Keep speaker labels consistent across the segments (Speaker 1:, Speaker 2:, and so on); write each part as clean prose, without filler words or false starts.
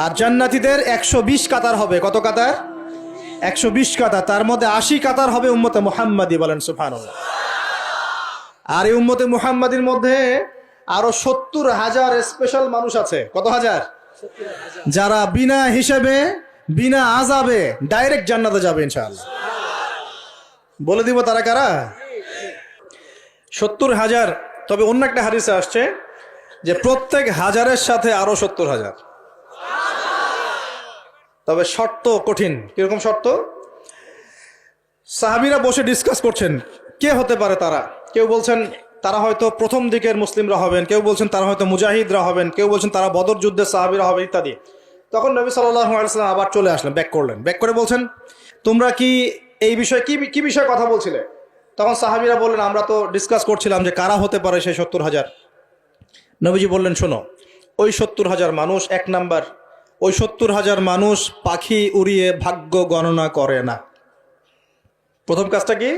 Speaker 1: আর জান্নাতীদের 120 কাতার হবে। কত কাতার? 120 কাতার। তার মধ্যে 80 কাতার হবে উম্মতে মুহাম্মাদি, বলেন সুবহানাল্লাহ। আর এই উম্মতে মুহাম্মাদির মধ্যে আরো 70,000 স্পেশাল মানুষ আছে। কত হাজার? যারা বিনা হিসেবে বিনা আযাবে ডাইরেক্ট জান্নাতে যাবে ইনশাআল্লাহ। বলে দিব তারা কারা? 70,000। তবে অন্য একটা হাদিসে আসছে যে প্রত্যেক হাজারের সাথে আরো 70,000। তবে শর্ত কঠিন। কিরকম শর্ত? সাহাবীরা বসে ডিসকাস করছেন কে হতে পারে তারা। কেউ বলছেন তারা হয়তো প্রথম দিকের মুসলিমরা হবেন, কেউ বলছেন তারা হয়তো মুজাহিদরা হবেন, কেউ বলছেন তারা বদর যুদ্ধের সাহাবীরা হবে ইত্যাদি। তখন নবী সাল্লাল্লাহু আলাইহি ওয়াসাল্লাম আবার চলে আসলেন, ব্যাক করলেন। ব্যাক করে বলছেন তোমরা কি এই বিষয়ে কি বিষয়ে কথা বলছিলে? তখন সাহাবীরা বললেন আমরা তো ডিসকাস করছিলাম যে কারা হতে পারে সেই 70,000। নবীজি বললেন শোনো, ওই 70,000 মানুষ, এক নাম্বার, ওই 70,000 মানুষ পাখি উড়িয়ে ভাগ্য গণনা করে না। প্রথম কাজটা কি?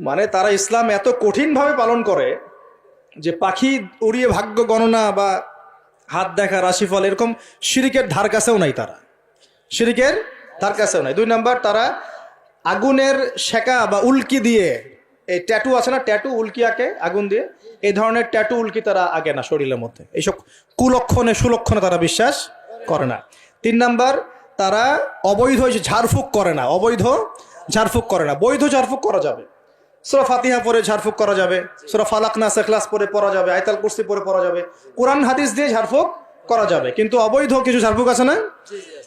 Speaker 1: মানে তারা ইসলাম এত কঠিনভাবে পালন করে যে পাখি উড়িয়ে ভাগ্য গণনা বা হাত দেখা, রাশিফল, এরকম শিরিকের ধার কাছেও নাই। তারা শিরিকের ধার কাছেও নাই। দুই নাম্বার, তারা আগুনের শেকা বা উল্কি দিয়ে, এই ট্যাটু আছে না, ট্যাটু উল্কি আঁকে আগুন দিয়ে, এই ধরনের ট্যাটু উল্কি তারা আগে না শরীরের মধ্যে। এইসব কুলক্ষণে সুলক্ষণে তারা বিশ্বাস করে না। তিন নাম্বার, তারা অবৈধ ঝাড়ফুঁক করে না। অবৈধ ঝাড়ফুঁক করে না। বৈধ ঝাড়ফুঁক করা যাবে। সূরা ফাতিহা পড়ে ঝাড়ফুঁক করা যাবে, সূরা ফালাক নাস ইখলাস পড়ে পড়া যাবে, আয়াতুল কুরসি পড়ে পড়া যাবে, কোরআন হাদিস দিয়ে ঝাড়ফুঁক করা যাবে। কিন্তু অবৈধ কিছু ঝাড়ফুঁক আছে না,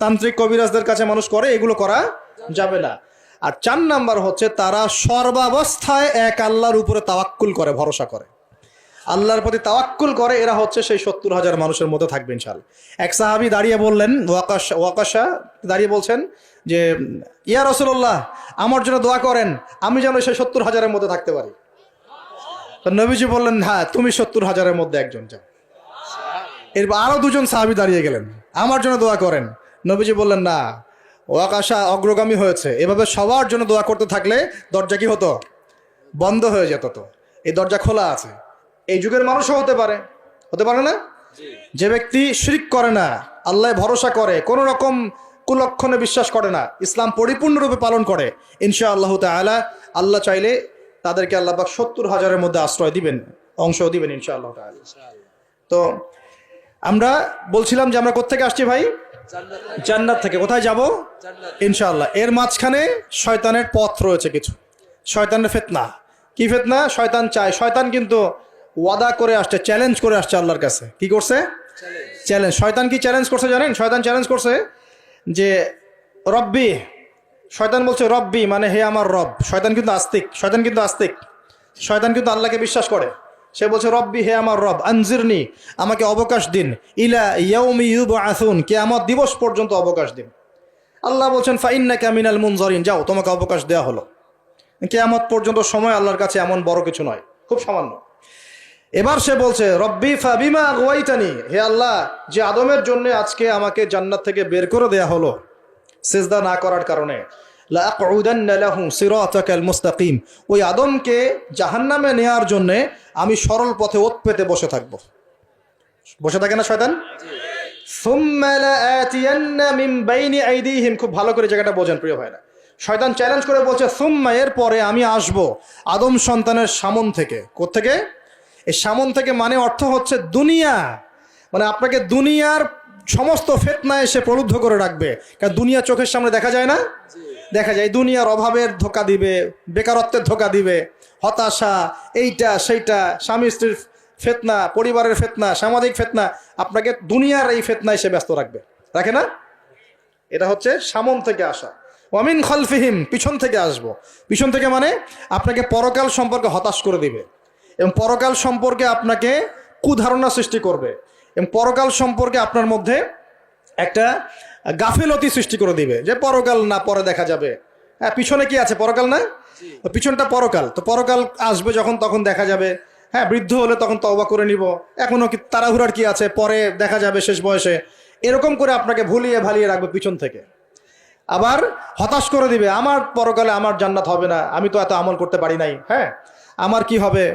Speaker 1: তান্ত্রিক কবিরাজদের কাছে মানুষ করে, এগুলো করা যাবে না। আর 4 নাম্বার হচ্ছে তারা সর্বাবস্থায় এক আল্লাহর উপরে তাওয়াক্কুল করে, ভরসা করে, আল্লাহর প্রতি তাওয়াক্কুল করে। এরা হচ্ছে সেই 70,000 মানুষের মধ্যে থাকবে ইনশাআল্লাহ। এক সাহাবী দাঁড়িয়ে বললেন, ওয়াকাশা দাঁড়িয়ে বলছেন যে ইয়া রাসূলুল্লাহ, আমার জন্য দোয়া করেন, আমি যেন সেই 70,000-এর মধ্যে থাকতে পারি। তো নবীজি বললেন হ্যাঁ, তুমি 70,000-এর মধ্যে একজন যাও। এরপর আরো 2জন সাহাবী দাঁড়িয়ে গেলেন, আমার জন্য দোয়া করেন। নবীজি বললেন না, ওয়াকাশা অগ্রগামী হয়েছে। এভাবে সবার জন্য দোয়া করতে থাকলে দরজা কি হতো? বন্ধ হয়ে যেত। তো এই দরজা খোলা আছে। এই যুগের মানুষও হতে পারে না? যে ব্যক্তি শিরক করে না, আল্লাহ ভরসা করে, কোন রকম কুলক্ষণে বিশ্বাস করে না, ইসলাম পরিপূর্ণরূপে পালন করে, ইনশাআল্লাহ তাআলা আল্লাহ চাইলে তাদেরকে আল্লাহ পাক 70,000-এর মধ্যে আশ্রয় দিবেন, অংশ দিবেন ইনশাআল্লাহ তাআলা। তো আমরা বলছিলাম যে আমরা কোত্থেকে আসছি ভাই? জান্নাত থেকে। কোথায় যাব? ইনশাআল্লাহ। এর মাঝখানে শয়তানের পথ রয়েছে কিছু, শয়তানের ফিতনা। কি ফিতনা? শয়তান চায়, শয়তান কিন্তু ওয়াদা করে আসছে, চ্যালেঞ্জ করে আসছে আল্লাহর কাছে। কি করছে? চ্যালেঞ্জ। শয়তান কি চ্যালেঞ্জ করছে জানেন? শয়তান চ্যালেঞ্জ করছে যে রব্বি, শয়তান বলছে রব্বি মানে হে আমার রব। শয়তান কিন্তু আস্তিক, শয়তান কিন্তু আল্লাহকে বিশ্বাস করে। সে বলছে রব্বি, হে আমার রব, আনজিরনি, আমাকে অবকাশ দিন, ইলা ইয়াউমি ইউবআসুন, কিয়ামত দিবস পর্যন্ত অবকাশ দিন। আল্লাহ বলছেন ফাইন্নাকা মিনাল মুনজারিন, যাও, তোমাকে অবকাশ দেওয়া হলো। কিয়ামত পর্যন্ত সময় আল্লাহর কাছে এমন বড় কিছু নয়, খুব সামান্য। এবার সে বলছে রব্বি ফাবিমা আগওয়াইতানি, হে আল্লাহ, যে আদমের জন্য আজকে আমাকে জান্নাত থেকে বের করে দেয়া হলো সিজদা না করার কারণে, লা আকুদান্না লাহু সিরাতাকাল মুস্তাকিম, ওই আদমকে জাহান্নামে নেয়ার জন্য আমি সরল পথে ওত পেতে বসে থাকবো। বসে থাকে না শয়তান? সুম্মা লাআতিয়ান্না মিন বাইনি আইদিহিম, খুব ভালো করে জায়গাটা বোঝেন প্রিয় ভাইরা। শয়তান চ্যালেঞ্জ করে বলছে সুম্মা, এর পরে আমি আসব আদম সন্তানের সামন থেকে। কোত্থেকে? এই সামন থেকে মানে অর্থ হচ্ছে দুনিয়া, মানে আপনাকে দুনিয়ার সমস্ত ফিতনা এসে প্রলুব্ধ করে রাখবে। কারণ দুনিয়া চোখের সামনে দেখা যায় না, দেখা যায়। দুনিয়ার অভাবের ধোকা দিবে, বেকারত্বের ধোকা দিবে, হতাশা, এইটা সেইটা, স্বামী স্ত্রীর ফিতনা, পরিবারের ফিতনা, সামাজিক ফিতনা, আপনাকে দুনিয়ার এই ফিতনা এসে ব্যস্ত রাখে না? এটা হচ্ছে সামন থেকে আসা। ওয়ামিন খালফিহিম, পিছন থেকে আসবো। পিছন থেকে মানে আপনাকে পরকাল সম্পর্কে হতাশ করে দিবে, এবং পরকাল সম্পর্কে আপনাকে কুধারণা সৃষ্টি করবে, এবং পরকাল সম্পর্কে আপনার মধ্যে একটা গাফিলতি সৃষ্টি করে দিবে যে পরকাল না, পরে দেখা যাবে। হ্যাঁ, পিছনে কি আছে? পরকাল না? পিছনটা পরকাল। তো পরকাল আসবে যখন, তখন দেখা যাবে। হ্যাঁ, বৃদ্ধ হলে তখন তওবা করে নিব, এখনো কি তাড়াহুড়ার কি আছে, পরে দেখা যাবে শেষ বয়সে। এরকম করে আপনাকে ভুলিয়ে ভালিয়ে রাখবে পিছন থেকে। আবার হতাশ করে দিবে, আমার পরকালে আমার জান্নাত হবে না, আমি তো এত আমল করতে পারি নাই, হ্যাঁ, আমার কি হবে,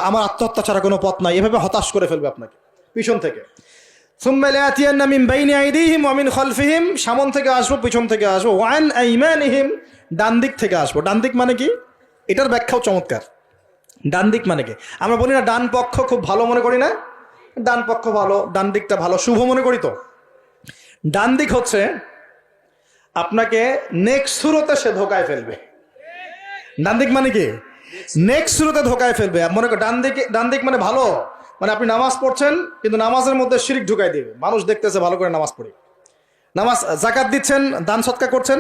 Speaker 1: আমার আত্মহত্যা ছাড়া কোনো পথ নাই, এভাবে হতাশ করে ফেলবে আপনাকে পিছন থেকে। সুম্মা লায়াতিয়ান্না মিন বাইনি আইদিহিম ওয়া মিন খালফিহিম, সামন থেকে আসবো, পিছন থেকে আসবো, ওয়া আন আইমানিহিম, ডান দিক থেকে আসবো। ডান দিক মানে কি? এটার ব্যাখ্যাও চমৎকার। ডান দিক মানে কি? আমরা বলি না ডান পক্ষ খুব ভালো মনে করি না? ডান পক্ষ ভালো, ডান দিকটা ভালো, শুভ মনে করি তো। ডান দিক হচ্ছে আপনাকে নেক্সট সুরতে সে ধোকায় ফেলবে। ডান দিক মানে কি? নেক্সট সুরতে ধোকায় ফেলবে। মনে কর ডান দিক মানে ভালো, মানে আপনি নামাজ পড়ছেন কিন্তু নামাজের মধ্যে শিরিক ঢুকাই দিবে। মানুষ দেখতেছে ভালো করে নামাজ পড়ি, নামাজ জাকাত দিচ্ছেন, দান সৎকা করছেন,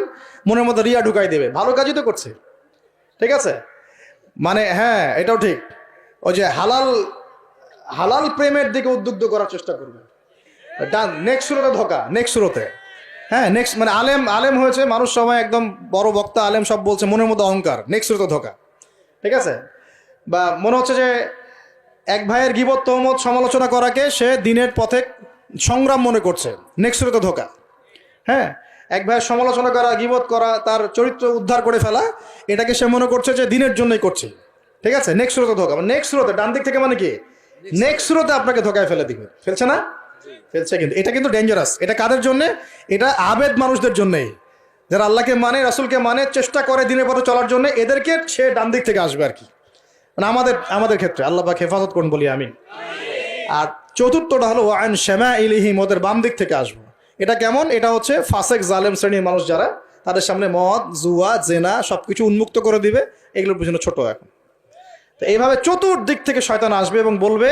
Speaker 1: মনের মধ্যে রিয়া ঢুকাই দেবে। ভালো কাজই তো করছে, ঠিক আছে? মানে হ্যাঁ, এটাও ঠিক। ওই যে হালাল প্রেমের দিকে উদ্বুদ্ধ করার চেষ্টা করবে। ডান নেক্সট সুরতে ধোকা, নেক্সট সুরতে। হ্যাঁ, নেক্সট মানে আলেম হয়েছে মানুষ, সবাই একদম বড় বক্তা আলেম সব বলছে, মনের মধ্যে অহংকার, নেক্সট সুরতে ধোকা, ঠিক আছে? বা মনে হচ্ছে যে এক ভাইয়ের গীবত তহমত সমালোচনা করাকে সে দিনের পথে সংগ্রাম মনে করছে, নেক্সট সুরতে ধোকা। হ্যাঁ, এক ভাইয়ের সমালোচনা করা, গীবত করা, তার চরিত্র উদ্ধার করে ফেলা, এটাকে সে মনে করছে যে দিনের জন্যই করছে, ঠিক আছে? নেক্সট সুরতে ধোকা, নেক্সট সুরতে, ডান দিক থেকে মানে কি? নেক্সট সুরতে আপনাকে ধোকায় ফেলে দিবে। ফেলছে না? ফেলছে। কিন্তু এটা কিন্তু ডেঞ্জারাস। এটা কাদের জন্য? এটা আবেদ মানুষদের জন্যই, যারা আল্লাহকে মানে, রাসূলকে মানে, চেষ্টা করে দিনের পথে চলার জন্য, এদেরকে সে ডান দিক থেকে আসবে আর কি। মানে আমাদের ক্ষেত্রে আল্লাহ পাক হেফাজত করুন বলি আমি। আর চতুর্থটা হলো ওয়ান শামাইলিহিম, ওদের বাম দিক থেকে আসবো। এটা কেমন? এটা হচ্ছে ফাসেক জালেম শ্রেণীর মানুষ যারা, তাদের সামনে মদ, জুয়া, জেনা সবকিছু উন্মুক্ত করে দিবে, এগুলোর পিছনে ছোট এখন। তো এইভাবে চতুর্দিক থেকে শয়তান আসবে এবং বলবে,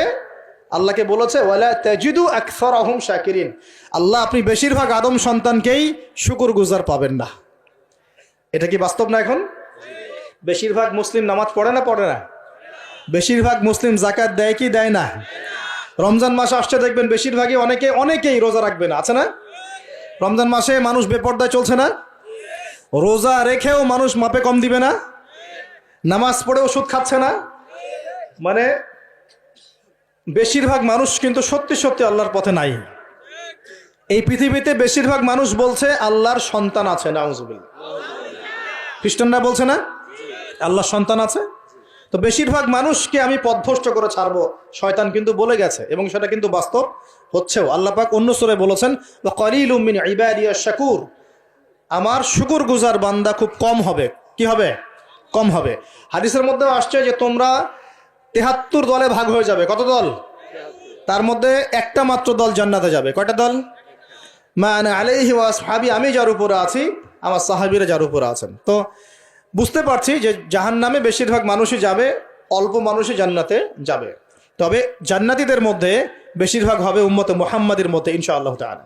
Speaker 1: আল্লাহকে বলেছে ওয়ালা তাজিদু আকসারাহুম শাকিরিন, আল্লাহ আপনি বেশিরভাগ আদম সন্তানকেই শুকরগুজার পাবেন না। এটা কি বাস্তব না? এখন বেশিরভাগ মুসলিম নামাজ পড়ে না? পড়ে না? বেশিরভাগ মুসলিম যাকাত দেয় কি দেয় না? রমজান মাস আসছে, দেখবেন বেশিরভাগই অনেকেই রোজা রাখবে না, আছে না? রমজান মাসে মানুষ বেপরদায় চলছে না? রোজা রেখেও মানুষ মাপে কম দিবে না? নামাজ পড়েও সুদ খাচ্ছে না? মানে বেশিরভাগ মানুষ কিন্তু সত্যি সত্যি আল্লাহর পথে নাই। এই পৃথিবীতে বেশিরভাগ মানুষ বলছে আল্লাহর সন্তান আছে, নাউজুবিল্লাহ। খ্রিস্টানরা বলছে না আল্লাহর সন্তান আছে? তো বেশিরভাগ মানুষকে আমি পথভ্রষ্ট করে ছাড়বো, শয়তান কিন্তু বলে গেছে, এবং সেটা কিন্তু বাস্তব হচ্ছেও। আল্লাহ পাক অন্য সূরায় বলেছেন ওয়া কালিলুম মিন ইবাদিয়াশ শাকুর, আমার শুকরগুজার বান্দা খুব কম হবে। কি হবে? কম হবে। হাদিসের মধ্যেও আসছে যে তোমরা ৭৩ দলে ভাগ হয়ে যাবে। কত দল? তার মধ্যে একটা মাত্র দল জান্নাতে যাবে। কয়টা দল? মা আনা আলাইহি ওয়া আসহাবি, আমি যার উপরে আছি, আমার সাহাবীরা যার উপরে আছেন। তো বুঝতে পারছি যে জাহান্নামে বেশিরভাগ মানুষই যাবে, অল্প মানুষই জান্নাতে যাবে। তবে জান্নাতীদের মধ্যে বেশিরভাগ হবে উম্মতে মুহাম্মাদের মধ্যে ইনশাআল্লাহ তাআলা।